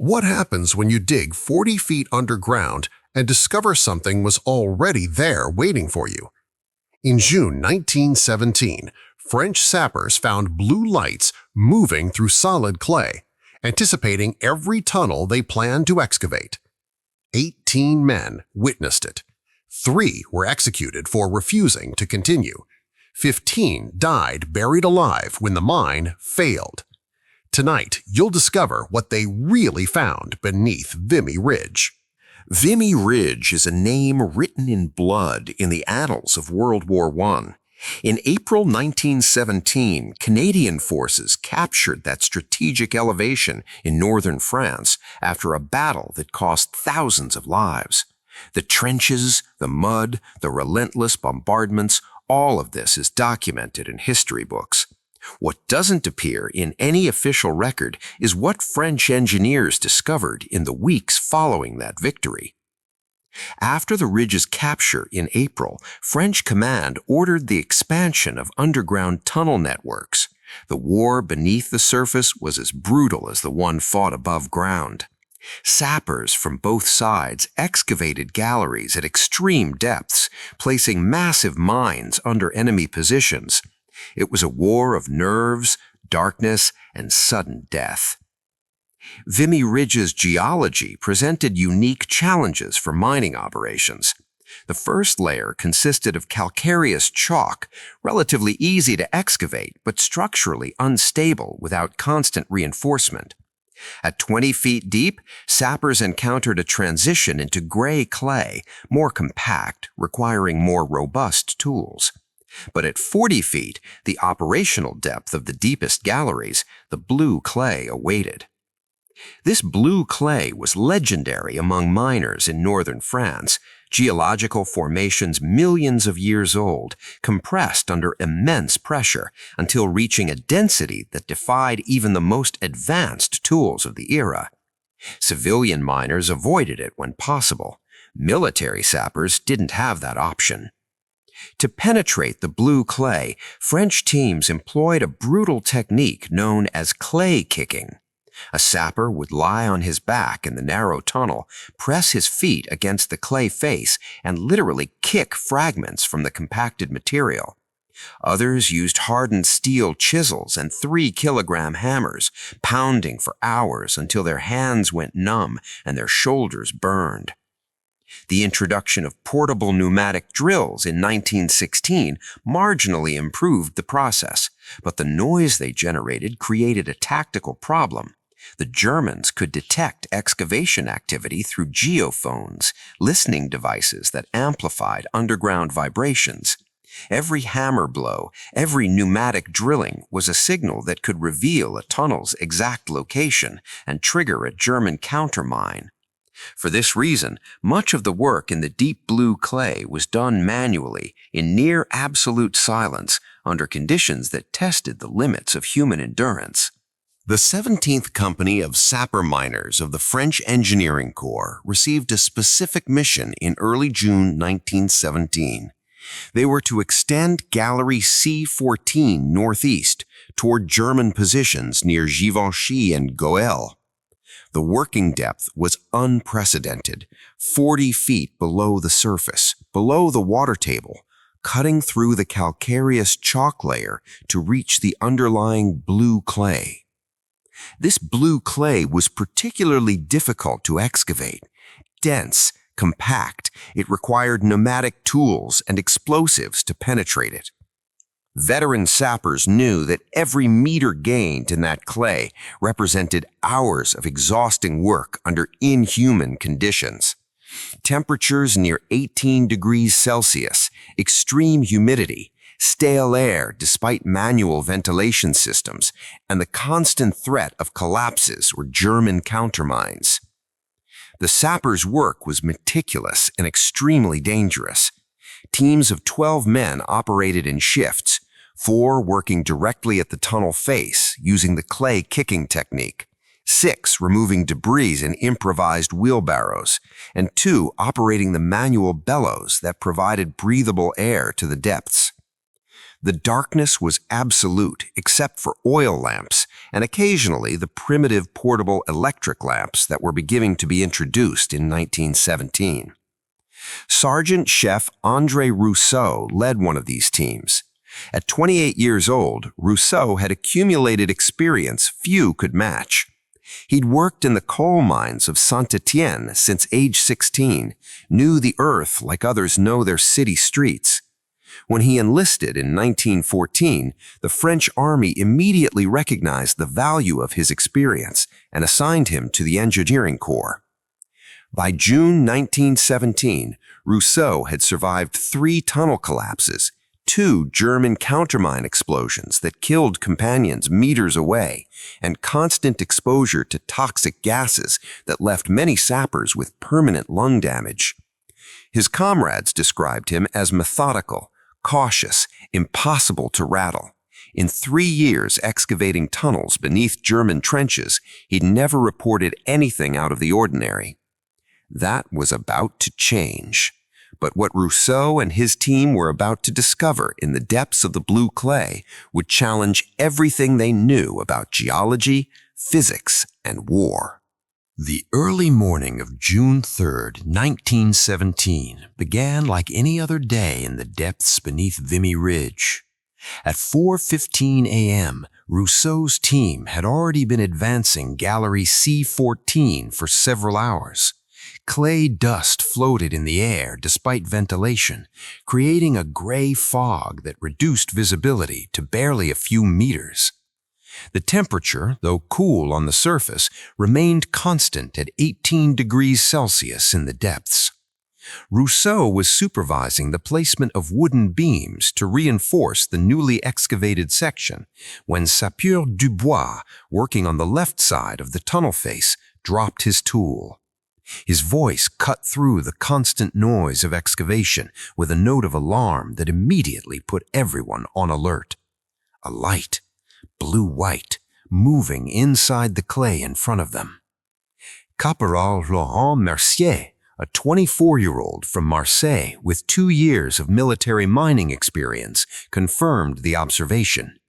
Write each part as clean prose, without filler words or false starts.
What happens when you dig 40 feet underground and discover something was already there waiting for you? In June 1917, French sappers found blue lights moving through solid clay, anticipating every tunnel they planned to excavate. 18 men witnessed it. 3 were executed for refusing to continue. 15 died buried alive when the mine failed. Tonight, you'll discover what they really found beneath Vimy Ridge. Vimy Ridge is a name written in blood in the annals of World War I. In April 1917, Canadian forces captured that strategic elevation in northern France after a battle that cost thousands of lives. The trenches, the mud, the relentless bombardments, all of this is documented in history books. What doesn't appear in any official record is what French engineers discovered in the weeks following that victory. After the ridge's capture in April, French command ordered the expansion of underground tunnel networks. The war beneath the surface was as brutal as the one fought above ground. Sappers from both sides excavated galleries at extreme depths, placing massive mines under enemy positions. It was a war of nerves, darkness, and sudden death. Vimy Ridge's geology presented unique challenges for mining operations. The first layer consisted of calcareous chalk, relatively easy to excavate but structurally unstable without constant reinforcement. At 20 feet deep, sappers encountered a transition into gray clay, more compact, requiring more robust tools. But at 40 feet, the operational depth of the deepest galleries, the blue clay awaited. This blue clay was legendary among miners in northern France, geological formations millions of years old, compressed under immense pressure until reaching a density that defied even the most advanced tools of the era. Civilian miners avoided it when possible. Military sappers didn't have that option. To penetrate the blue clay, French teams employed a brutal technique known as clay kicking. A sapper would lie on his back in the narrow tunnel, press his feet against the clay face, and literally kick fragments from the compacted material. Others used hardened steel chisels and 3-kilogram hammers, pounding for hours until their hands went numb and their shoulders burned. The introduction of portable pneumatic drills in 1916 marginally improved the process, but the noise they generated created a tactical problem. The Germans could detect excavation activity through geophones, listening devices that amplified underground vibrations. Every hammer blow, every pneumatic drilling was a signal that could reveal a tunnel's exact location and trigger a German countermine. For this reason, much of the work in the deep blue clay was done manually, in near absolute silence, under conditions that tested the limits of human endurance. The 17th Company of Sapper Miners of the French Engineering Corps received a specific mission in early June 1917. They were to extend Gallery C14 northeast toward German positions near Givenchy and Goël. The working depth was unprecedented, 40 feet below the surface, below the water table, cutting through the calcareous chalk layer to reach the underlying blue clay. This blue clay was particularly difficult to excavate. Dense, compact, it required pneumatic tools and explosives to penetrate it. Veteran sappers knew that every meter gained in that clay represented hours of exhausting work under inhuman conditions. Temperatures near 18 degrees Celsius, extreme humidity, stale air despite manual ventilation systems, and the constant threat of collapses or German countermines. The sappers' work was meticulous and extremely dangerous. Teams of 12 men operated in shifts, 4 working directly at the tunnel face using the clay kicking technique, 6 removing debris in improvised wheelbarrows, and 2 operating the manual bellows that provided breathable air to the depths. The darkness was absolute except for oil lamps and occasionally the primitive portable electric lamps that were beginning to be introduced in 1917. Sergeant Chef André Rousseau led one of these teams. At 28 years old, Rousseau had accumulated experience few could match. He'd worked in the coal mines of Saint-Étienne since age 16, knew the earth like others know their city streets. When he enlisted in 1914, the French army immediately recognized the value of his experience and assigned him to the engineering corps. By June 1917, Rousseau had survived 3 tunnel collapses, 2 German countermine explosions that killed companions meters away, and constant exposure to toxic gases that left many sappers with permanent lung damage. His comrades described him as methodical, cautious, impossible to rattle. In 3 years excavating tunnels beneath German trenches, he'd never reported anything out of the ordinary. That was about to change. But what Rousseau and his team were about to discover in the depths of the blue clay would challenge everything they knew about geology, physics, and war. The early morning of June 3, 1917, began like any other day in the depths beneath Vimy Ridge. At 4:15 a.m., Rousseau's team had already been advancing Gallery C14 for several hours. Clay dust floated in the air despite ventilation, creating a gray fog that reduced visibility to barely a few meters. The temperature, though cool on the surface, remained constant at 18 degrees Celsius in the depths. Rousseau was supervising the placement of wooden beams to reinforce the newly excavated section when Sapeur Dubois, working on the left side of the tunnel face, dropped his tool. His voice cut through the constant noise of excavation with a note of alarm that immediately put everyone on alert. A light, blue-white, moving inside the clay in front of them. Caporal Laurent Mercier, a 24-year-old from Marseille with 2 years of military mining experience, confirmed the observation.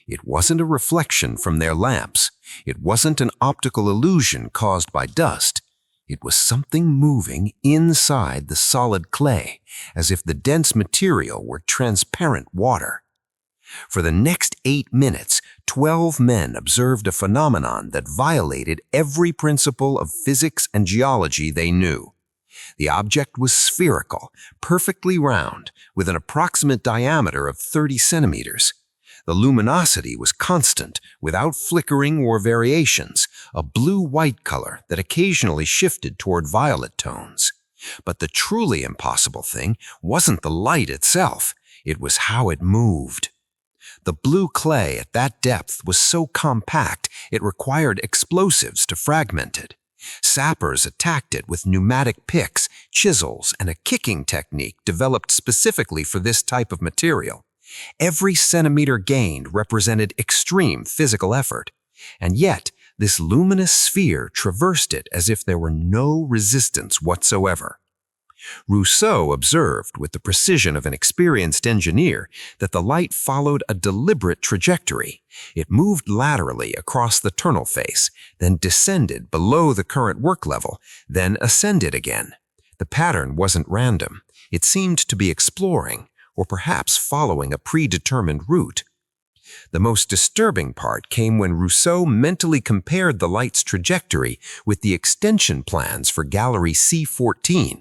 It wasn't a reflection from their lamps. It wasn't an optical illusion caused by dust. It was something moving inside the solid clay, as if the dense material were transparent water. For the next 8 minutes, 12 men observed a phenomenon that violated every principle of physics and geology they knew. The object was spherical, perfectly round, with an approximate diameter of 30 centimeters. The luminosity was constant, without flickering or variations, a blue-white color that occasionally shifted toward violet tones. But the truly impossible thing wasn't the light itself, it was how it moved. The blue clay at that depth was so compact it required explosives to fragment it. Sappers attacked it with pneumatic picks, chisels, and a kicking technique developed specifically for this type of material. Every centimeter gained represented extreme physical effort, and yet this luminous sphere traversed it as if there were no resistance whatsoever. Rousseau observed with the precision of an experienced engineer that the light followed a deliberate trajectory. It moved laterally across the tunnel face, then descended below the current work level, then ascended again. The pattern wasn't random. It seemed to be exploring, or perhaps following a predetermined route. The most disturbing part came when Rousseau mentally compared the light's trajectory with the extension plans for Gallery C14,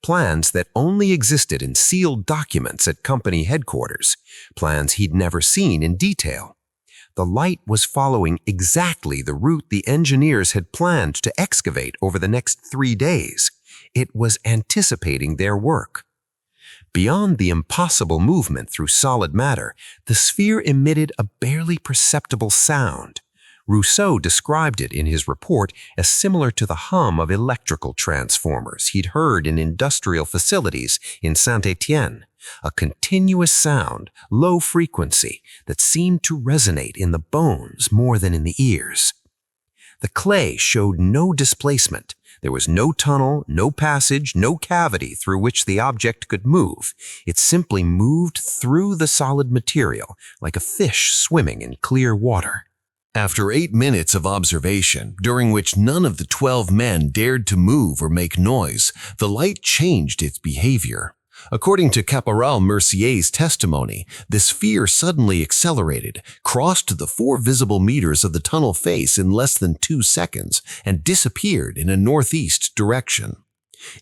plans that only existed in sealed documents at company headquarters, plans he'd never seen in detail. The light was following exactly the route the engineers had planned to excavate over the next 3 days. It was anticipating their work. Beyond the impossible movement through solid matter, the sphere emitted a barely perceptible sound. Rousseau described it in his report as similar to the hum of electrical transformers he'd heard in industrial facilities in Saint-Étienne, a continuous sound, low frequency, that seemed to resonate in the bones more than in the ears. The clay showed no displacement. There was no tunnel, no passage, no cavity through which the object could move. It simply moved through the solid material, like a fish swimming in clear water. After 8 minutes of observation, during which none of the 12 men dared to move or make noise, the light changed its behavior. According to Caporal Mercier's testimony, the sphere suddenly accelerated, crossed the 4 visible meters of the tunnel face in less than 2 seconds, and disappeared in a northeast direction.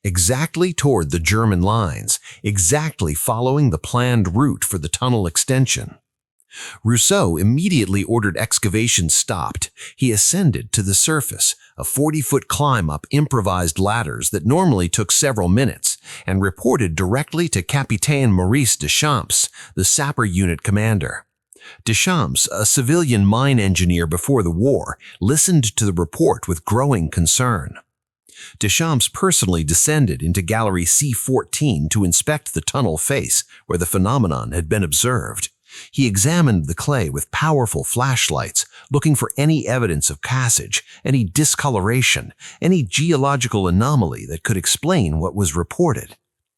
Exactly toward the German lines, exactly following the planned route for the tunnel extension. Rousseau immediately ordered excavation stopped. He ascended to the surface, a 40-foot climb up improvised ladders that normally took several minutes, and reported directly to Capitaine Maurice Deschamps, the sapper unit commander. Deschamps, a civilian mine engineer before the war, listened to the report with growing concern. Deschamps personally descended into Gallery C14 to inspect the tunnel face where the phenomenon had been observed. He examined the clay with powerful flashlights, looking for any evidence of passage, any discoloration, any geological anomaly that could explain what was reported.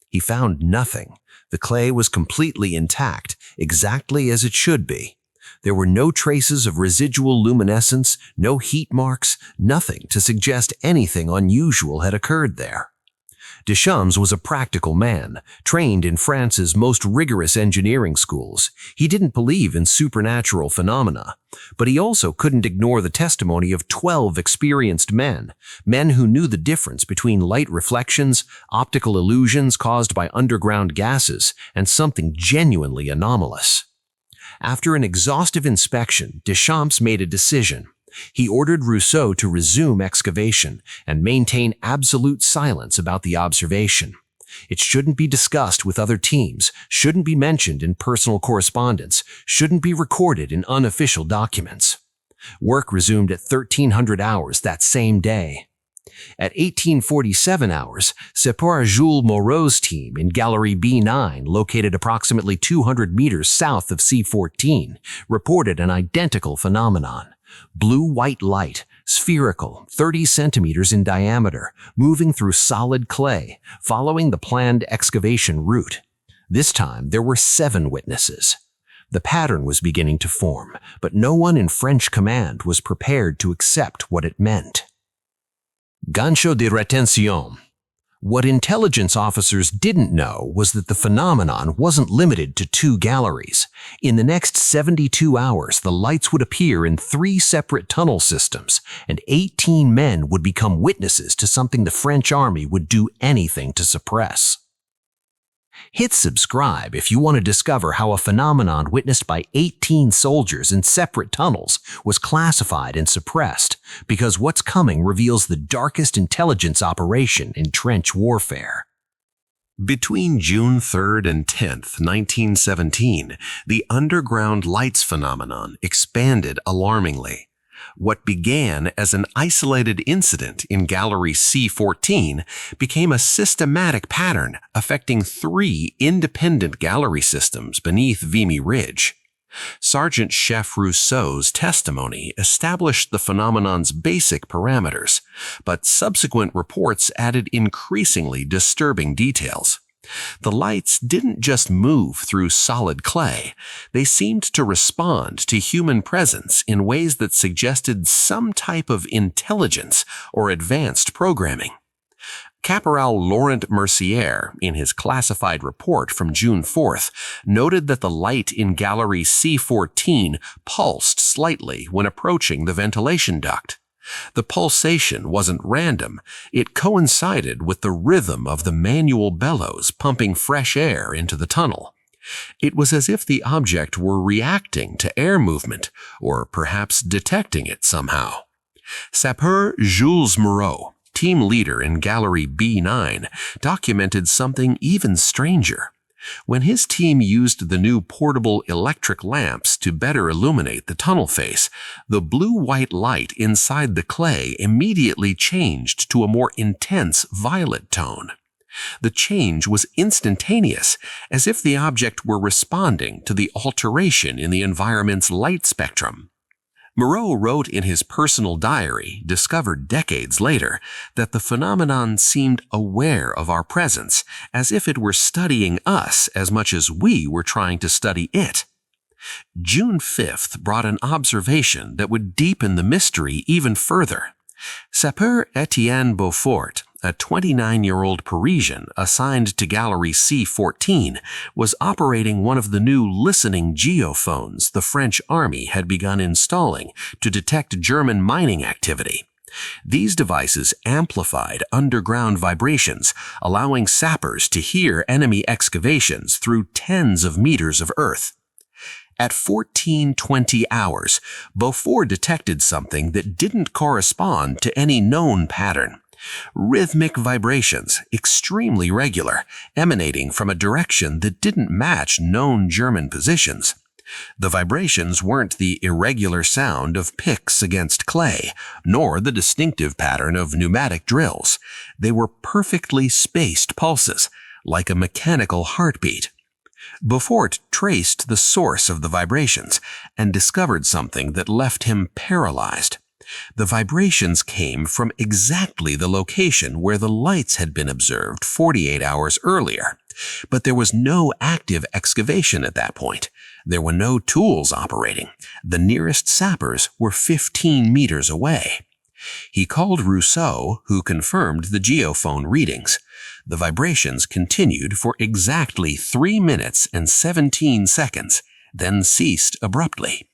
He found nothing. The clay was completely intact, exactly as it should be. There were no traces of residual luminescence, no heat marks, nothing to suggest anything unusual had occurred there. Deschamps was a practical man, trained in France's most rigorous engineering schools. He didn't believe in supernatural phenomena, but he also couldn't ignore the testimony of 12 experienced men who knew the difference between light reflections, optical illusions caused by underground gases, and something genuinely anomalous. After an exhaustive inspection, Deschamps made a decision. He ordered Rousseau to resume excavation and maintain absolute silence about the observation. It shouldn't be discussed with other teams, shouldn't be mentioned in personal correspondence, shouldn't be recorded in unofficial documents. Work resumed at 1300 hours that same day. At 1847 hours, Sapeur Jules Moreau's team in Gallery B9, located approximately 200 meters south of C14, reported an identical phenomenon. Blue-white light, spherical, 30 centimeters in diameter, moving through solid clay, following the planned excavation route. This time, there were 7 witnesses. The pattern was beginning to form, but no one in French command was prepared to accept what it meant. Gancho de retención. What intelligence officers didn't know was that the phenomenon wasn't limited to 2 galleries. In the next 72 hours, the lights would appear in 3 separate tunnel systems, and 18 men would become witnesses to something the French army would do anything to suppress. Hit subscribe if you want to discover how a phenomenon witnessed by 18 soldiers in separate tunnels was classified and suppressed, because what's coming reveals the darkest intelligence operation in trench warfare. Between June 3rd and 10th, 1917, the underground lights phenomenon expanded alarmingly. What began as an isolated incident in Gallery C14 became a systematic pattern affecting 3 independent gallery systems beneath Vimy Ridge. Sergeant Chef Rousseau's testimony established the phenomenon's basic parameters, but subsequent reports added increasingly disturbing details. The lights didn't just move through solid clay. They seemed to respond to human presence in ways that suggested some type of intelligence or advanced programming. Caporal Laurent Mercier, in his classified report from June 4th, noted that the light in Gallery C14 pulsed slightly when approaching the ventilation duct. The pulsation wasn't random. It coincided with the rhythm of the manual bellows pumping fresh air into the tunnel. It was as if the object were reacting to air movement, or perhaps detecting it somehow. Sapeur Jules Moreau, team leader in Gallery B9, documented something even stranger. When his team used the new portable electric lamps to better illuminate the tunnel face, the blue-white light inside the clay immediately changed to a more intense violet tone. The change was instantaneous, as if the object were responding to the alteration in the environment's light spectrum. Moreau wrote in his personal diary, discovered decades later, that the phenomenon seemed aware of our presence, as if it were studying us as much as we were trying to study it. June 5th brought an observation that would deepen the mystery even further. Sapeur Etienne Beaufort, a 29-year-old Parisian assigned to Gallery C14, was operating one of the new listening geophones the French army had begun installing to detect German mining activity. These devices amplified underground vibrations, allowing sappers to hear enemy excavations through tens of meters of earth. At 14:20 hours, Beaufort detected something that didn't correspond to any known pattern. Rhythmic vibrations, extremely regular, emanating from a direction that didn't match known German positions. The vibrations weren't the irregular sound of picks against clay, nor the distinctive pattern of pneumatic drills. They were perfectly spaced pulses, like a mechanical heartbeat. Beaufort traced the source of the vibrations and discovered something that left him paralyzed. The vibrations came from exactly the location where the lights had been observed 48 hours earlier, but there was no active excavation at that point. There were no tools operating. The nearest sappers were 15 meters away. He called Rousseau, who confirmed the geophone readings. The vibrations continued for exactly 3 minutes and 17 seconds, then ceased abruptly.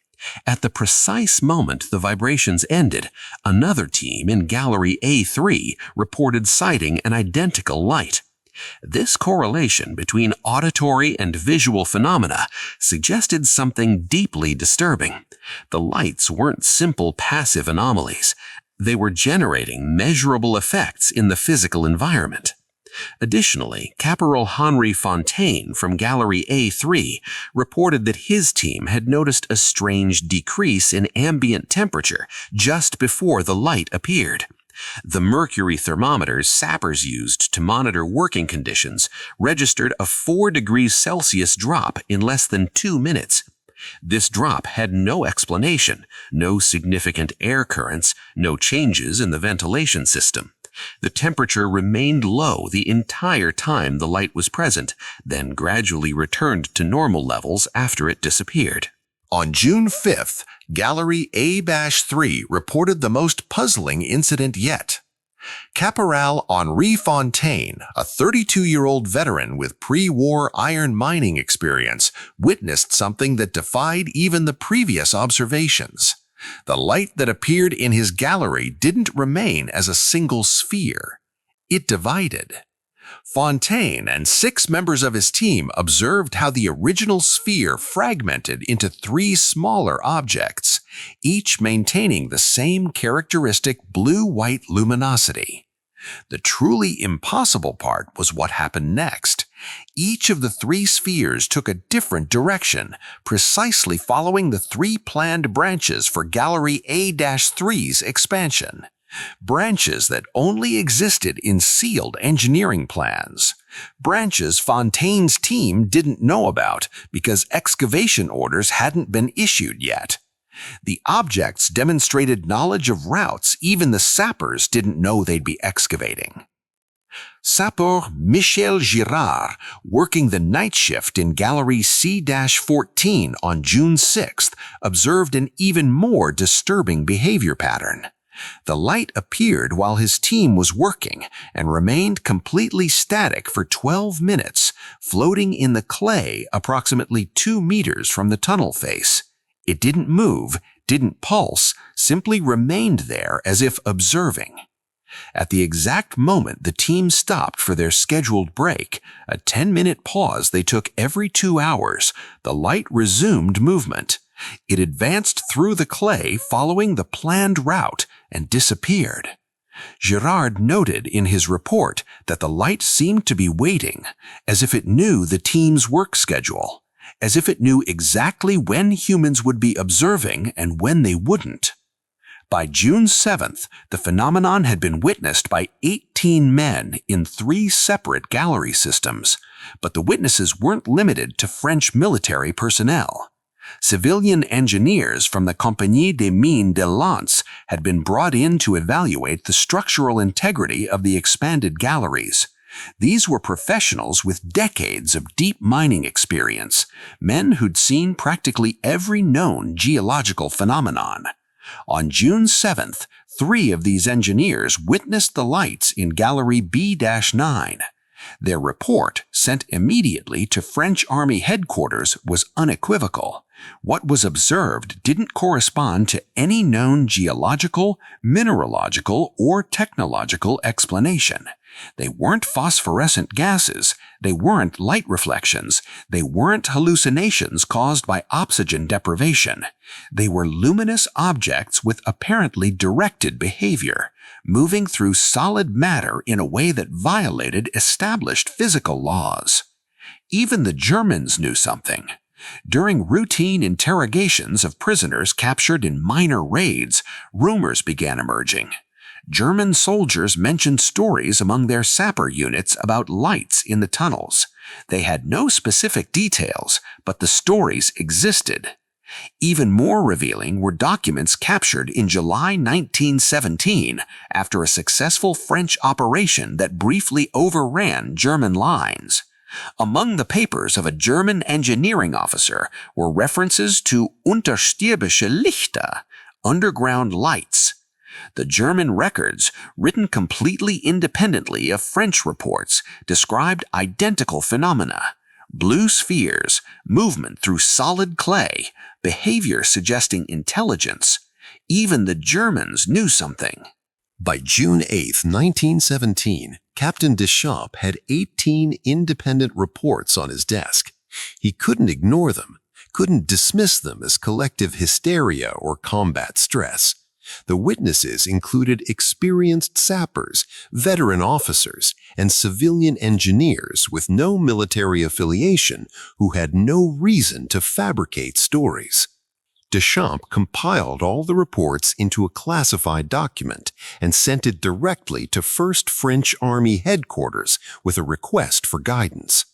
At the precise moment the vibrations ended, another team in Gallery A3 reported sighting an identical light. This correlation between auditory and visual phenomena suggested something deeply disturbing. The lights weren't simple passive anomalies. They were generating measurable effects in the physical environment. Additionally, Caporal Henri Fontaine from Gallery A3 reported that his team had noticed a strange decrease in ambient temperature just before the light appeared. The mercury thermometers sappers used to monitor working conditions registered a 4 degrees Celsius drop in less than 2 minutes. This drop had no explanation, no significant air currents, no changes in the ventilation system. The temperature remained low the entire time the light was present, then gradually returned to normal levels after it disappeared. On June 5th, Gallery A-3 reported the most puzzling incident yet. Caporal Henri Fontaine, a 32-year-old veteran with pre-war iron mining experience, witnessed something that defied even the previous observations. The light that appeared in his gallery didn't remain as a single sphere. It divided. Fontaine and 6 members of his team observed how the original sphere fragmented into 3 smaller objects, each maintaining the same characteristic blue-white luminosity. The truly impossible part was what happened next. Each of the 3 spheres took a different direction, precisely following the 3 planned branches for Gallery A-3's expansion. Branches that only existed in sealed engineering plans. Branches Fontaine's team didn't know about because excavation orders hadn't been issued yet. The objects demonstrated knowledge of routes even the sappers didn't know they'd be excavating. Sapeur Michel Girard, working the night shift in Gallery C-14 on June 6th, observed an even more disturbing behavior pattern. The light appeared while his team was working and remained completely static for 12 minutes, floating in the clay approximately 2 meters from the tunnel face. It didn't move, didn't pulse, simply remained there as if observing. At the exact moment the team stopped for their scheduled break, a 10-minute pause they took every 2 hours, the light resumed movement. It advanced through the clay following the planned route and disappeared. Girard noted in his report that the light seemed to be waiting, as if it knew the team's work schedule, as if it knew exactly when humans would be observing and when they wouldn't. By June 7th, the phenomenon had been witnessed by 18 men in 3 separate gallery systems, but the witnesses weren't limited to French military personnel. Civilian engineers from the Compagnie des Mines de Lens had been brought in to evaluate the structural integrity of the expanded galleries. These were professionals with decades of deep mining experience, men who'd seen practically every known geological phenomenon. On June 7th, 3 of these engineers witnessed the lights in Gallery B-9. Their report, sent immediately to French Army headquarters, was unequivocal. What was observed didn't correspond to any known geological, mineralogical, or technological explanation. They weren't phosphorescent gases, they weren't light reflections, they weren't hallucinations caused by oxygen deprivation. They were luminous objects with apparently directed behavior, moving through solid matter in a way that violated established physical laws. Even the Germans knew something. During routine interrogations of prisoners captured in minor raids, rumors began emerging. German soldiers mentioned stories among their sapper units about lights in the tunnels. They had no specific details, but the stories existed. Even more revealing were documents captured in July 1917 after a successful French operation that briefly overran German lines. Among the papers of a German engineering officer were references to Unterstirbische Lichter, underground lights. The German records, written completely independently of French reports, described identical phenomena: blue spheres, movement through solid clay, behavior suggesting intelligence. Even the Germans knew something. By June 8, 1917, Captain Deschamps had 18 independent reports on his desk. He couldn't ignore them, couldn't dismiss them as collective hysteria or combat stress. The witnesses included experienced sappers, veteran officers, and civilian engineers with no military affiliation who had no reason to fabricate stories. Deschamps compiled all the reports into a classified document and sent it directly to 1st French Army headquarters with a request for guidance.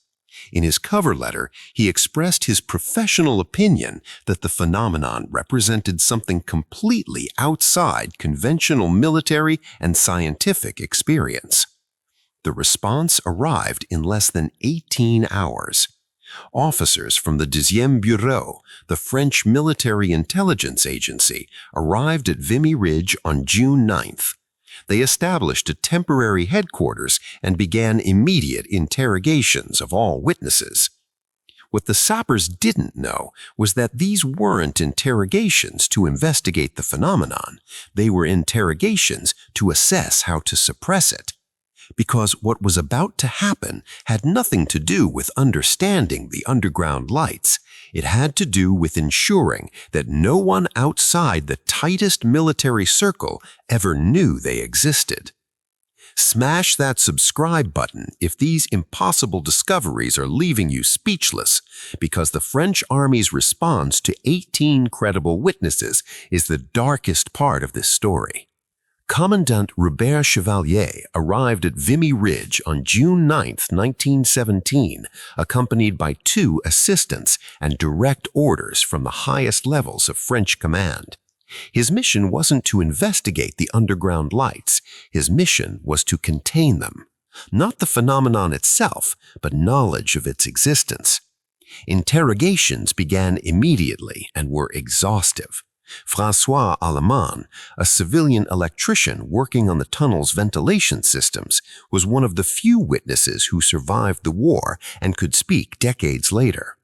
In his cover letter, he expressed his professional opinion that the phenomenon represented something completely outside conventional military and scientific experience. The response arrived in less than 18 hours. Officers from the 10e Bureau, the French military intelligence agency, arrived at Vimy Ridge on June 9th. They established a temporary headquarters and began immediate interrogations of all witnesses. What the sappers didn't know was that these weren't interrogations to investigate the phenomenon. They were interrogations to assess how to suppress it. Because what was about to happen had nothing to do with understanding the underground lights. It had to do with ensuring that no one outside the tightest military circle ever knew they existed. Smash that subscribe button if these impossible discoveries are leaving you speechless, because the French Army's response to 18 credible witnesses is the darkest part of this story. Commandant Robert Chevalier arrived at Vimy Ridge on June 9, 1917, accompanied by 2 assistants and direct orders from the highest levels of French command. His mission wasn't to investigate the underground lights. His mission was to contain them. Not the phenomenon itself, but knowledge of its existence. Interrogations began immediately and were exhaustive. François Allemand, a civilian electrician working on the tunnel's ventilation systems, was one of the few witnesses who survived the war and could speak decades later.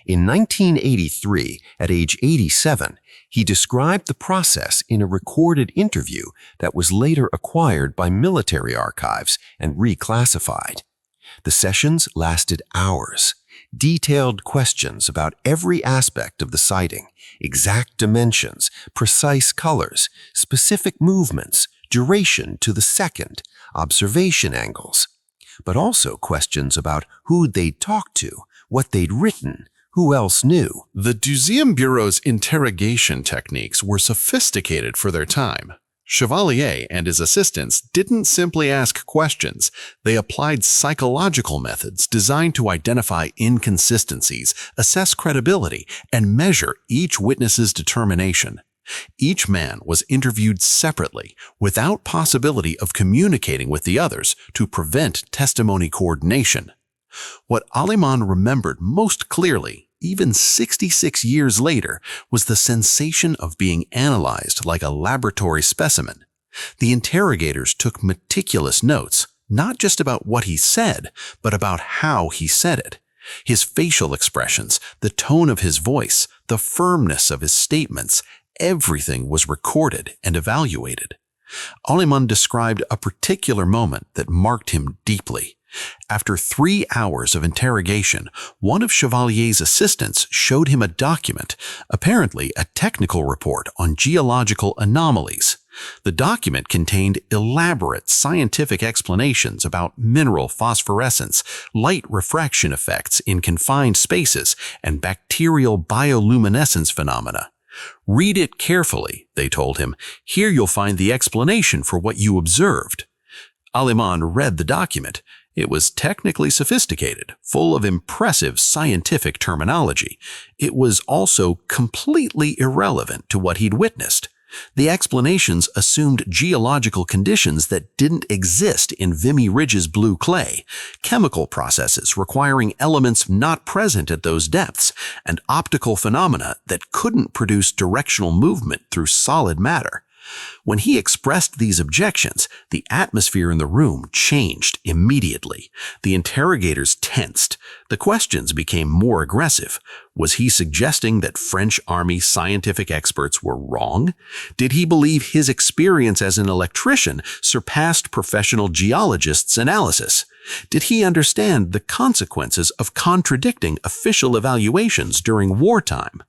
In 1983, at age 87, he described the process in a recorded interview that was later acquired by military archives and reclassified. The sessions lasted hours. Detailed questions about every aspect of the sighting, exact dimensions, precise colors, specific movements, duration to the second, observation angles. But also questions about who they'd talked to, what they'd written, who else knew. The 10e Bureau's interrogation techniques were sophisticated for their time. Chevalier and his assistants didn't simply ask questions, they applied psychological methods designed to identify inconsistencies, assess credibility, and measure each witness's determination. Each man was interviewed separately, without possibility of communicating with the others to prevent testimony coordination. What Aleman remembered most clearly, even 66 years later, was the sensation of being analyzed like a laboratory specimen. The interrogators took meticulous notes, not just about what he said, but about how he said it. His facial expressions, the tone of his voice, the firmness of his statements, everything was recorded and evaluated. Aleman described a particular moment that marked him deeply. After 3 hours of interrogation, one of Chevalier's assistants showed him a document, apparently a technical report on geological anomalies. The document contained elaborate scientific explanations about mineral phosphorescence, light refraction effects in confined spaces, and bacterial bioluminescence phenomena. "Read it carefully," they told him. "Here you'll find the explanation for what you observed." Aleman read the document. It was technically sophisticated, full of impressive scientific terminology. It was also completely irrelevant to what he'd witnessed. The explanations assumed geological conditions that didn't exist in Vimy Ridge's blue clay, chemical processes requiring elements not present at those depths, and optical phenomena that couldn't produce directional movement through solid matter. When he expressed these objections, the atmosphere in the room changed immediately. The interrogators tensed. The questions became more aggressive. Was he suggesting that French Army scientific experts were wrong? Did he believe his experience as an electrician surpassed professional geologists' analysis? Did he understand the consequences of contradicting official evaluations during wartime?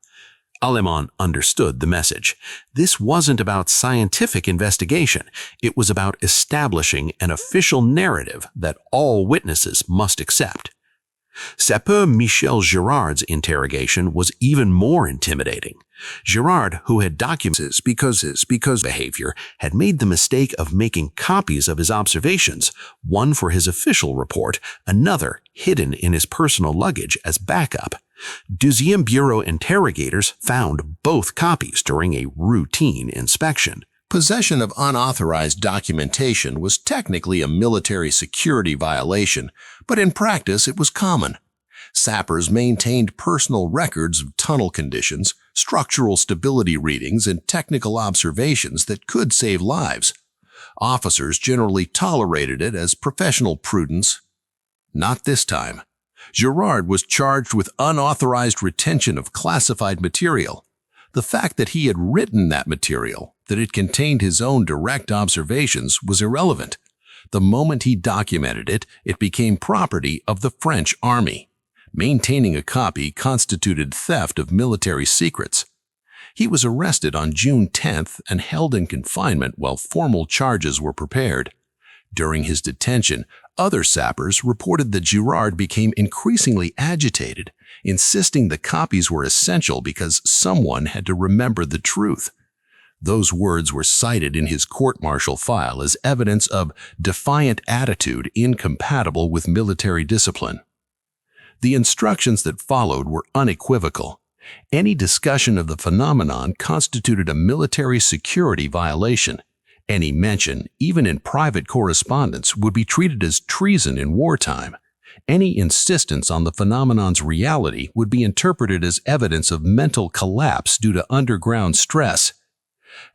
Aleman understood the message. This wasn't about scientific investigation. It was about establishing an official narrative that all witnesses must accept. Sapeur Michel Girard's interrogation was even more intimidating. Girard, who had documented because behavior, had made the mistake of making copies of his observations, one for his official report, another hidden in his personal luggage as backup. Deuxième Bureau interrogators found both copies during a routine inspection. Possession of unauthorized documentation was technically a military security violation, but in practice it was common. Sappers maintained personal records of tunnel conditions, structural stability readings, and technical observations that could save lives. Officers generally tolerated it as professional prudence. Not this time. Girard was charged with unauthorized retention of classified material. The fact that he had written that material, that it contained his own direct observations, was irrelevant. The moment he documented it, it became property of the French Army. Maintaining a copy constituted theft of military secrets. He was arrested on June 10th and held in confinement while formal charges were prepared. During his detention, other sappers reported that Girard became increasingly agitated, insisting the copies were essential because someone had to remember the truth. Those words were cited in his court-martial file as evidence of defiant attitude incompatible with military discipline. The instructions that followed were unequivocal. Any discussion of the phenomenon constituted a military security violation. Any mention, even in private correspondence, would be treated as treason in wartime. Any insistence on the phenomenon's reality would be interpreted as evidence of mental collapse due to underground stress.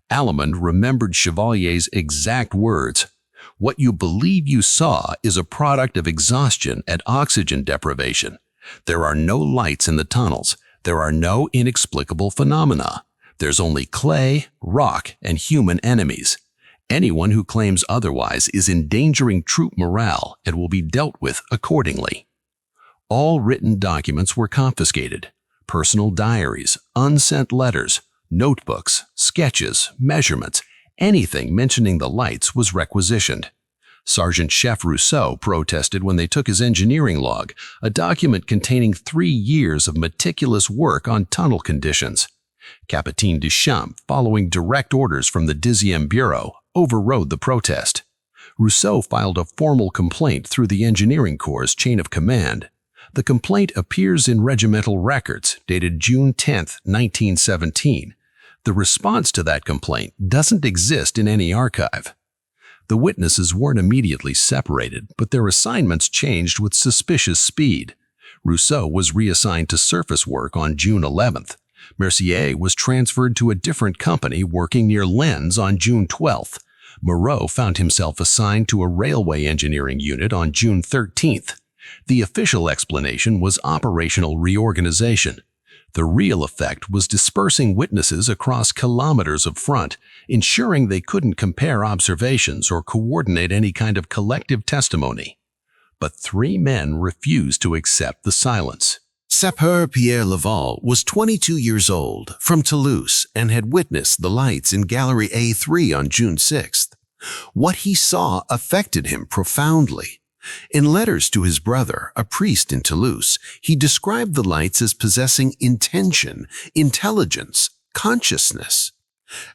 Aleman remembered Chevalier's exact words. "What you believe you saw is a product of exhaustion and oxygen deprivation. There are no lights in the tunnels. There are no inexplicable phenomena. There's only clay, rock, and human enemies. Anyone who claims otherwise is endangering troop morale and will be dealt with accordingly." All written documents were confiscated. Personal diaries, unsent letters, notebooks, sketches, measurements, anything mentioning the lights was requisitioned. Sergeant Chef Rousseau protested when they took his engineering log, a document containing 3 years of meticulous work on tunnel conditions. Capitaine Duchamp, following direct orders from the 10e Bureau, overrode the protest. Rousseau filed a formal complaint through the Engineering Corps' chain of command. The complaint appears in regimental records dated June 10, 1917. The response to that complaint doesn't exist in any archive. The witnesses weren't immediately separated, but their assignments changed with suspicious speed. Rousseau was reassigned to surface work on June 11th. Mercier was transferred to a different company working near Lens on June 12th. Moreau found himself assigned to a railway engineering unit on June 13th. The official explanation was operational reorganization. The real effect was dispersing witnesses across kilometers of front, ensuring they couldn't compare observations or coordinate any kind of collective testimony. But 3 men refused to accept the silence. Sapeur Pierre Laval was 22 years old, from Toulouse, and had witnessed the lights in Gallery A3 on June 6th. What he saw affected him profoundly. In letters to his brother, a priest in Toulouse, he described the lights as possessing intention, intelligence, consciousness.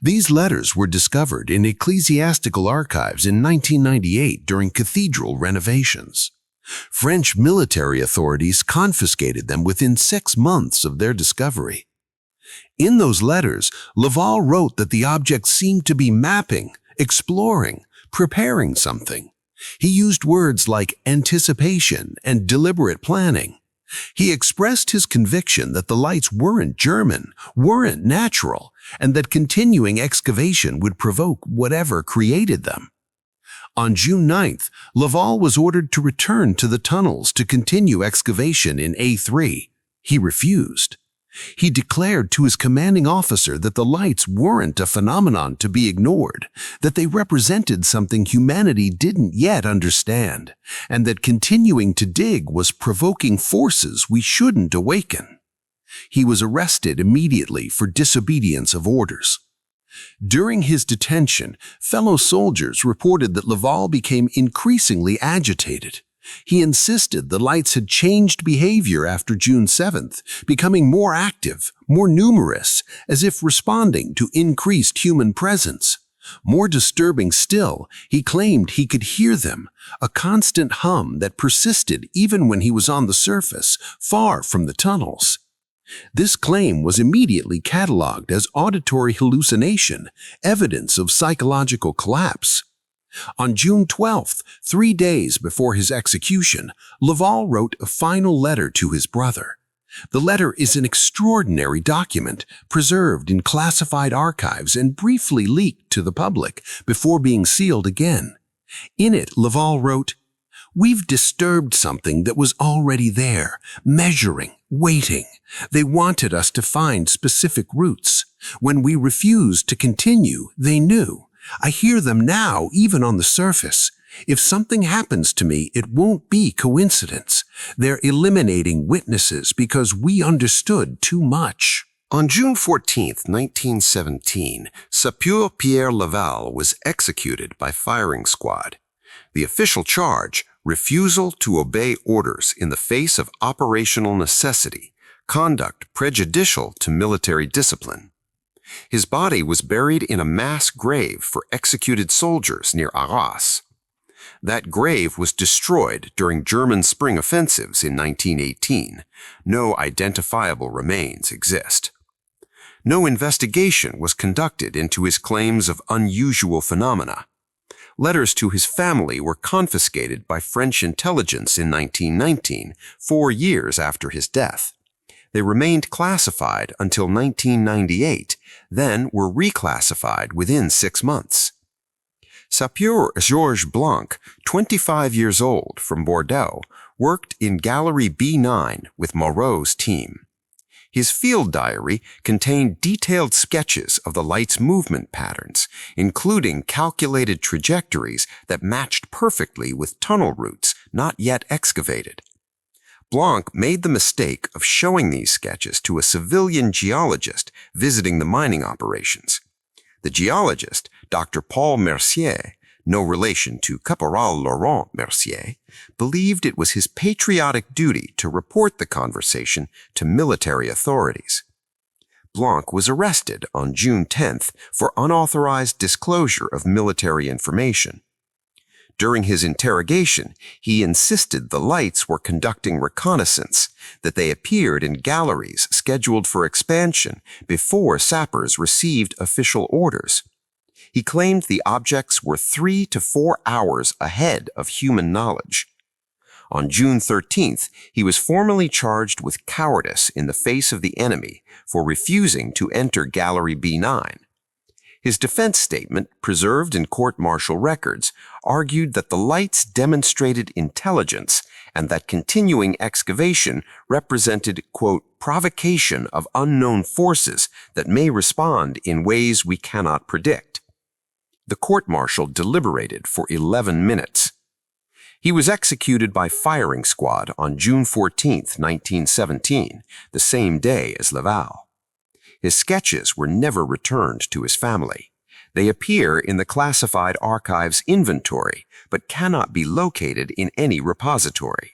These letters were discovered in ecclesiastical archives in 1998 during cathedral renovations. French military authorities confiscated them within 6 months of their discovery. In those letters, Laval wrote that the objects seemed to be mapping, exploring, preparing something. He used words like anticipation and deliberate planning. He expressed his conviction that the lights weren't German, weren't natural, and that continuing excavation would provoke whatever created them. On June 9th, Laval was ordered to return to the tunnels to continue excavation in A3. He refused. He declared to his commanding officer that the lights weren't a phenomenon to be ignored, that they represented something humanity didn't yet understand, and that continuing to dig was provoking forces we shouldn't awaken. He was arrested immediately for disobedience of orders. During his detention, fellow soldiers reported that Laval became increasingly agitated. He insisted the lights had changed behavior after June 7th, becoming more active, more numerous, as if responding to increased human presence. More disturbing still, he claimed he could hear them, a constant hum that persisted even when he was on the surface, far from the tunnels. This claim was immediately catalogued as auditory hallucination, evidence of psychological collapse. On June 12th, 3 days before his execution, Laval wrote a final letter to his brother. The letter is an extraordinary document, preserved in classified archives and briefly leaked to the public before being sealed again. In it, Laval wrote, "We've disturbed something that was already there, measuring, waiting. They wanted us to find specific routes. When we refused to continue, they knew. I hear them now, even on the surface. If something happens to me, it won't be coincidence. They're eliminating witnesses because we understood too much." On June 14, 1917, Sapeur Pierre Laval was executed by firing squad. The official charge, refusal to obey orders in the face of operational necessity, conduct prejudicial to military discipline. His body was buried in a mass grave for executed soldiers near Arras. That grave was destroyed during German spring offensives in 1918. No identifiable remains exist. No investigation was conducted into his claims of unusual phenomena. Letters to his family were confiscated by French intelligence in 1919, 4 years after his death. They remained classified until 1998, then were reclassified within 6 months. Sapeur Georges Blanc, 25 years old, from Bordeaux, worked in Gallery B9 with Moreau's team. His field diary contained detailed sketches of the light's movement patterns, including calculated trajectories that matched perfectly with tunnel routes not yet excavated. Blanc made the mistake of showing these sketches to a civilian geologist visiting the mining operations. The geologist, Dr. Paul Mercier, no relation to Caporal Laurent Mercier, believed it was his patriotic duty to report the conversation to military authorities. Blanc was arrested on June 10th for unauthorized disclosure of military information. During his interrogation, he insisted the lights were conducting reconnaissance, that they appeared in galleries scheduled for expansion before sappers received official orders. He claimed the objects were 3 to 4 hours ahead of human knowledge. On June 13th, he was formally charged with cowardice in the face of the enemy for refusing to enter Gallery B9. His defense statement, preserved in court-martial records, argued that the lights demonstrated intelligence and that continuing excavation represented, quote, provocation of unknown forces that may respond in ways we cannot predict. The court-martial deliberated for 11 minutes. He was executed by firing squad on June 14, 1917, the same day as Laval. His sketches were never returned to his family. They appear in the Classified Archives inventory, but cannot be located in any repository.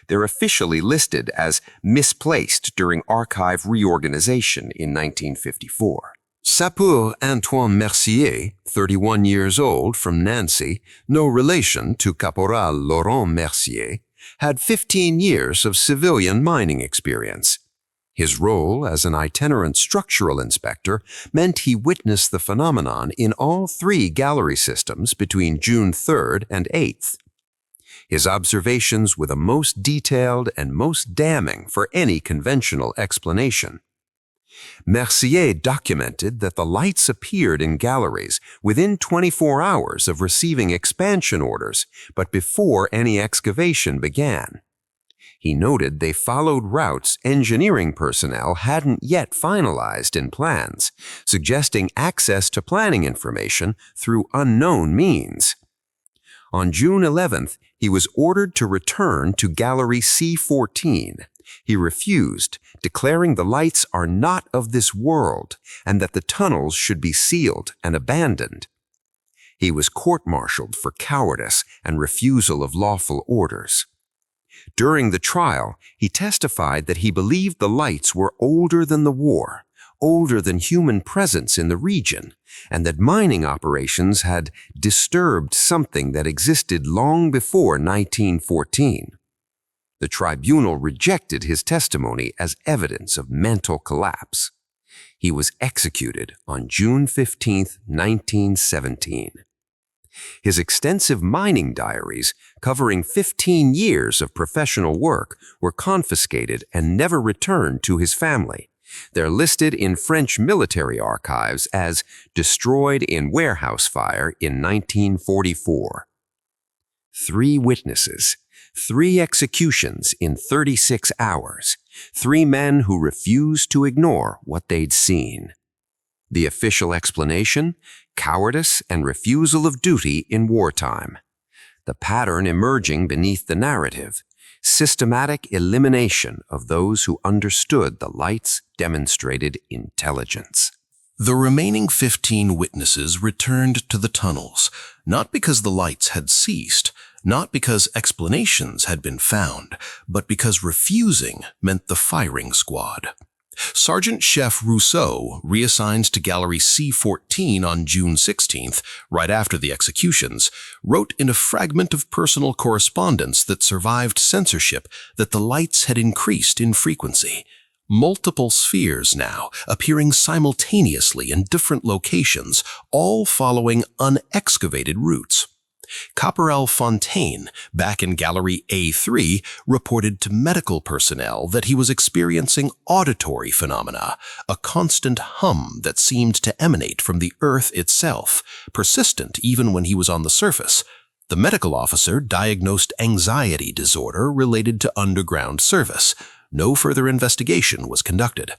They're officially listed as misplaced during archive reorganization in 1954. Sapeur Antoine Mercier, 31 years old, from Nancy, no relation to Caporal Laurent Mercier, had 15 years of civilian mining experience. His role as an itinerant structural inspector meant he witnessed the phenomenon in all 3 gallery systems between June 3rd and 8th. His observations were the most detailed and most damning for any conventional explanation. Mercier documented that the lights appeared in galleries within 24 hours of receiving expansion orders, but before any excavation began. He noted they followed routes engineering personnel hadn't yet finalized in plans, suggesting access to planning information through unknown means. On June 11th, he was ordered to return to Gallery C14. He refused, declaring the lights are not of this world and that the tunnels should be sealed and abandoned. He was court-martialed for cowardice and refusal of lawful orders. During the trial, he testified that he believed the lights were older than the war, older than human presence in the region, and that mining operations had disturbed something that existed long before 1914. The tribunal rejected his testimony as evidence of mental collapse. He was executed on June 15, 1917. His extensive mining diaries, covering 15 years of professional work, were confiscated and never returned to his family. They're listed in French military archives as destroyed in warehouse fire in 1944. 3 witnesses, 3 executions in 36 hours, 3 men who refused to ignore what they'd seen. The official explanation: cowardice and refusal of duty in wartime. The pattern emerging beneath the narrative: systematic elimination of those who understood the lights demonstrated intelligence. The remaining 15 witnesses returned to the tunnels, not because the lights had ceased, not because explanations had been found, but because refusing meant the firing squad. Sergeant Chef Rousseau, reassigned to Gallery C14 on June 16th, right after the executions, wrote in a fragment of personal correspondence that survived censorship that the lights had increased in frequency. Multiple spheres now, appearing simultaneously in different locations, all following unexcavated routes. Caporal Fontaine, back in Gallery A3, reported to medical personnel that he was experiencing auditory phenomena, a constant hum that seemed to emanate from the earth itself, persistent even when he was on the surface. The medical officer diagnosed anxiety disorder related to underground service. No further investigation was conducted.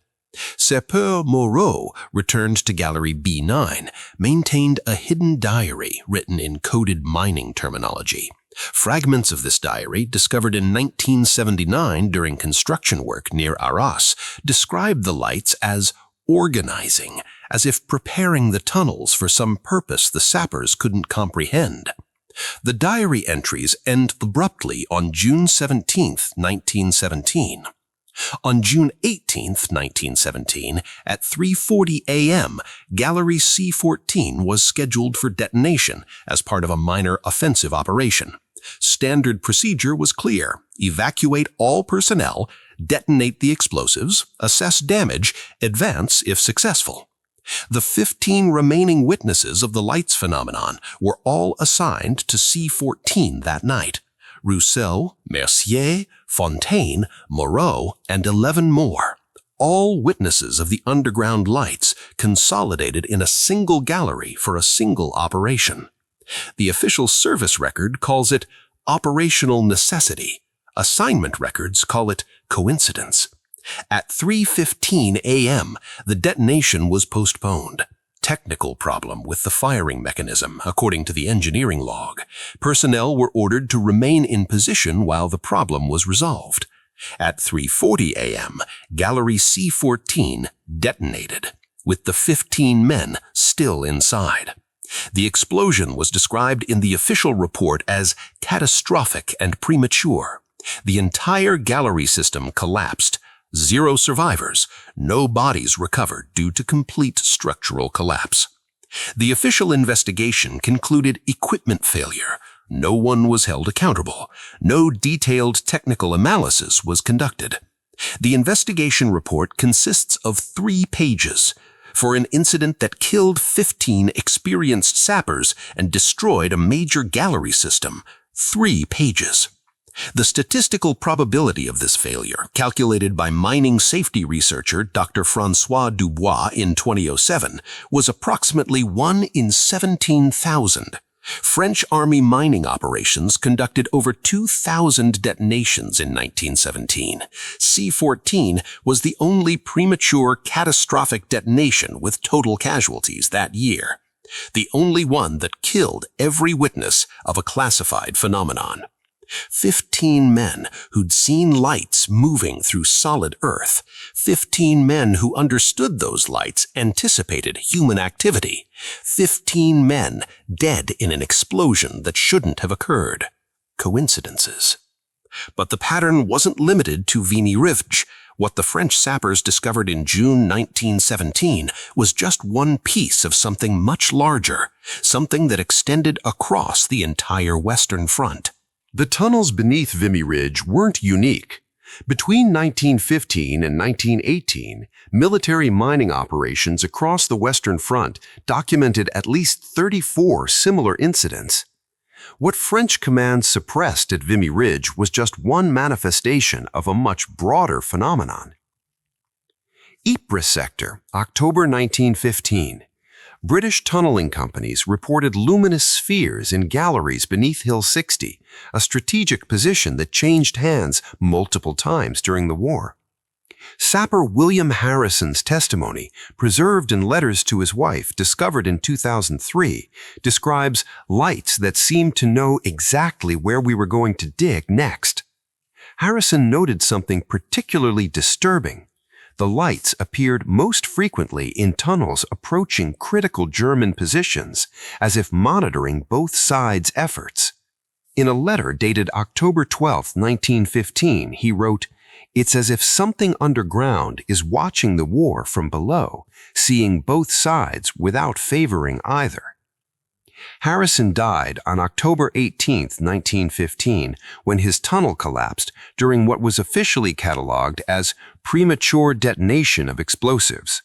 Sapeur Moreau returned to Gallery B9, maintained a hidden diary written in coded mining terminology. Fragments of this diary, discovered in 1979 during construction work near Arras, described the lights as organizing, as if preparing the tunnels for some purpose the sappers couldn't comprehend. The diary entries end abruptly on June 17, 1917. On June 18, 1917, at 3:40 a.m., Gallery C-14 was scheduled for detonation as part of a minor offensive operation. Standard procedure was clear: evacuate all personnel, detonate the explosives, assess damage, advance if successful. The 15 remaining witnesses of the lights phenomenon were all assigned to C-14 that night: Rousseau, Mercier, Fontaine, Moreau, and 11 more, all witnesses of the underground lights consolidated in a single gallery for a single operation. The official service record calls it operational necessity. Assignment records call it coincidence. At 3:15 a.m., the detonation was postponed. Technical problem with the firing mechanism, according to the engineering log. Personnel were ordered to remain in position while the problem was resolved. At 3:40 a.m., Gallery C-14 detonated, with the 15 men still inside. The explosion was described in the official report as catastrophic and premature. The entire gallery system collapsed. 0 survivors, no bodies recovered due to complete structural collapse. The official investigation concluded equipment failure. No one was held accountable. No detailed technical analysis was conducted. The investigation report consists of 3 pages. For an incident that killed 15 experienced sappers and destroyed a major gallery system, 3 pages. The statistical probability of this failure, calculated by mining safety researcher Dr. François Dubois in 2007, was approximately 1 in 17,000. French Army mining operations conducted over 2,000 detonations in 1917. C-14 was the only premature catastrophic detonation with total casualties that year, the only one that killed every witness of a classified phenomenon. 15 men who'd seen lights moving through solid earth. 15 men who understood those lights anticipated human activity. 15 men dead in an explosion that shouldn't have occurred. Coincidences. But the pattern wasn't limited to Vimy Ridge. What the French sappers discovered in June 1917 was just one piece of something much larger, something that extended across the entire Western Front. The tunnels beneath Vimy Ridge weren't unique. Between 1915 and 1918, military mining operations across the Western Front documented at least 34 similar incidents. What French command suppressed at Vimy Ridge was just one manifestation of a much broader phenomenon. Ypres Sector, October 1915. British tunneling companies reported luminous spheres in galleries beneath Hill 60, a strategic position that changed hands multiple times during the war. Sapper William Harrison's testimony, preserved in letters to his wife discovered in 2003, describes lights that seemed to know exactly where we were going to dig next. Harrison noted something particularly disturbing. The lights appeared most frequently in tunnels approaching critical German positions, as if monitoring both sides' efforts. In a letter dated October 12, 1915, he wrote, "It's as if something underground is watching the war from below, seeing both sides without favoring either." Harrison died on October 18, 1915, when his tunnel collapsed during what was officially catalogued as premature detonation of explosives.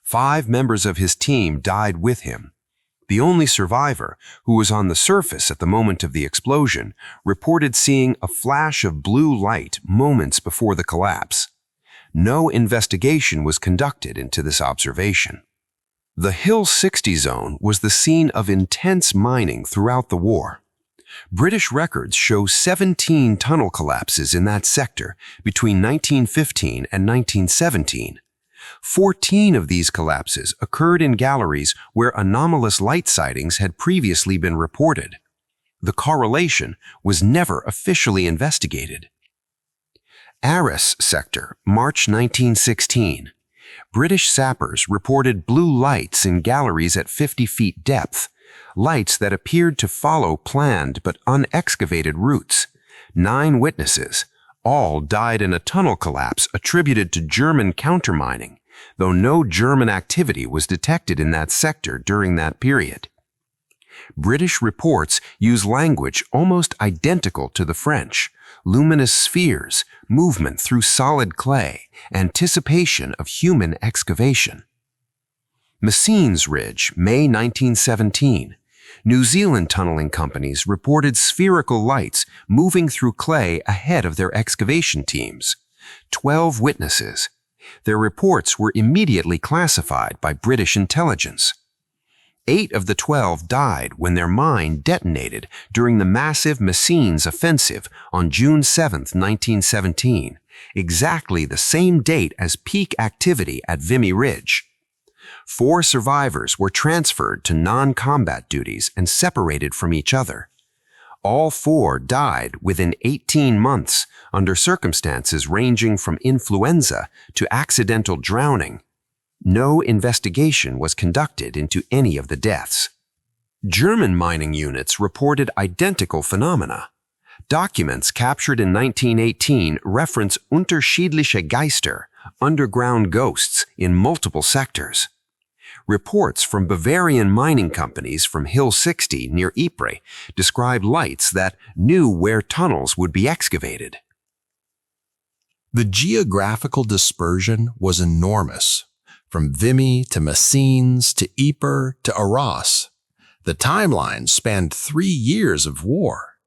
5 members of his team died with him. The only survivor, who was on the surface at the moment of the explosion, reported seeing a flash of blue light moments before the collapse. No investigation was conducted into this observation. The Hill 60 zone was the scene of intense mining throughout the war. British records show 17 tunnel collapses in that sector between 1915 and 1917. 14 of these collapses occurred in galleries where anomalous light sightings had previously been reported. The correlation was never officially investigated. Arras Sector, March 1916. British sappers reported blue lights in galleries at 50 feet depth, lights that appeared to follow planned but unexcavated routes. 9 witnesses, All died in a tunnel collapse attributed to German countermining, though no German activity was detected in that sector during that period. British reports use language almost identical to the French: luminous spheres, movement through solid clay, anticipation of human excavation. Messines Ridge, May 1917. New Zealand tunneling companies reported spherical lights moving through clay ahead of their excavation teams. 12 witnesses. Their reports were immediately classified by British intelligence. 8 of the 12 died when their mine detonated during the massive Messines offensive on June 7, 1917, exactly the same date as peak activity at Vimy Ridge. 4 survivors were transferred to non-combat duties and separated from each other. All 4 died within 18 months under circumstances ranging from influenza to accidental drowning. No investigation was conducted into any of the deaths. German mining units reported identical phenomena. Documents captured in 1918 reference unterschiedliche Geister, underground ghosts, in multiple sectors. Reports from Bavarian mining companies from Hill 60 near Ypres describe lights that knew where tunnels would be excavated. The geographical dispersion was enormous. From Vimy to Messines to Ypres to Arras, the timeline spanned 3 years of war.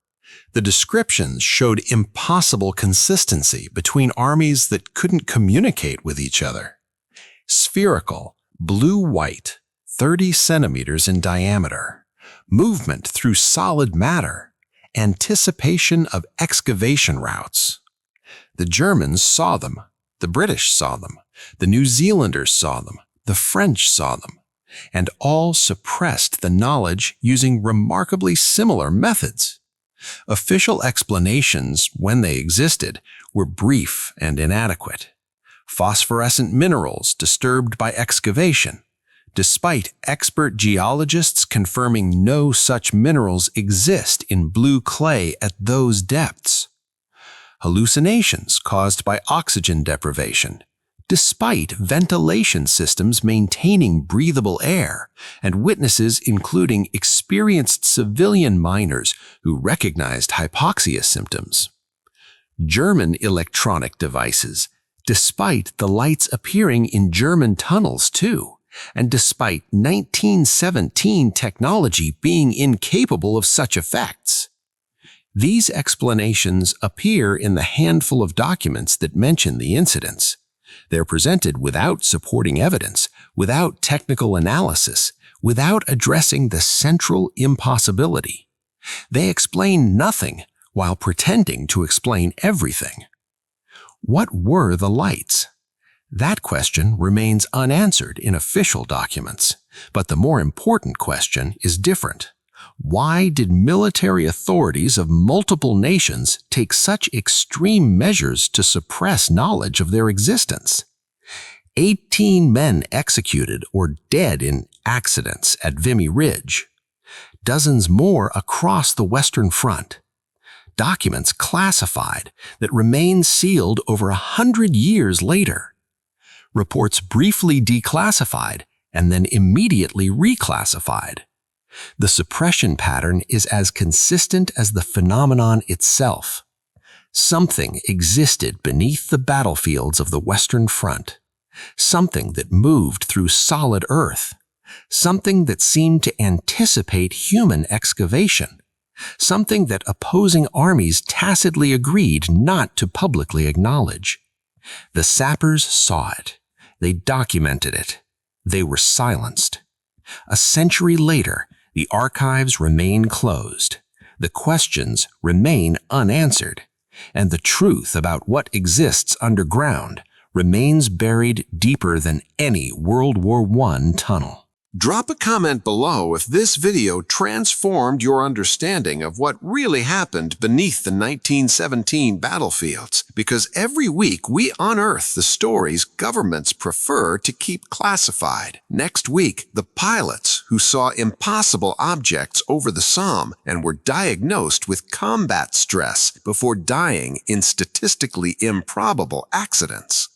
The descriptions showed impossible consistency between armies that couldn't communicate with each other. Spherical, blue-white, 30 centimeters in diameter, movement through solid matter, anticipation of excavation routes. The Germans saw them, the British saw them, the New Zealanders saw them, the French saw them, and all suppressed the knowledge using remarkably similar methods. Official explanations, when they existed, were brief and inadequate. Phosphorescent minerals disturbed by excavation, despite expert geologists confirming no such minerals exist in blue clay at those depths. Hallucinations caused by oxygen deprivation, despite ventilation systems maintaining breathable air, and witnesses including experienced civilian miners who recognized hypoxia symptoms. German electronic devices, despite the lights appearing in German tunnels too, and despite 1917 technology being incapable of such effects. These explanations appear in the handful of documents that mention the incidents. They're presented without supporting evidence, without technical analysis, without addressing the central impossibility. They explain nothing while pretending to explain everything. What were the lights? That question remains unanswered in official documents, but the more important question is different. Why did military authorities of multiple nations take such extreme measures to suppress knowledge of their existence? 18 men executed or dead in accidents at Vimy Ridge. Dozens more across the Western Front. Documents classified that remain sealed over 100 years later. Reports briefly declassified and then immediately reclassified. The suppression pattern is as consistent as the phenomenon itself. Something existed beneath the battlefields of the Western Front. Something that moved through solid earth. Something that seemed to anticipate human excavation. Something that opposing armies tacitly agreed not to publicly acknowledge. The sappers saw it. They documented it. They were silenced. A century later, the archives remain closed. The questions remain unanswered. And the truth about what exists underground remains buried deeper than any World War I tunnel. Drop a comment below if this video transformed your understanding of what really happened beneath the 1917 battlefields, because every week we unearth the stories governments prefer to keep classified. Next week, the pilots who saw impossible objects over the Somme and were diagnosed with combat stress before dying in statistically improbable accidents.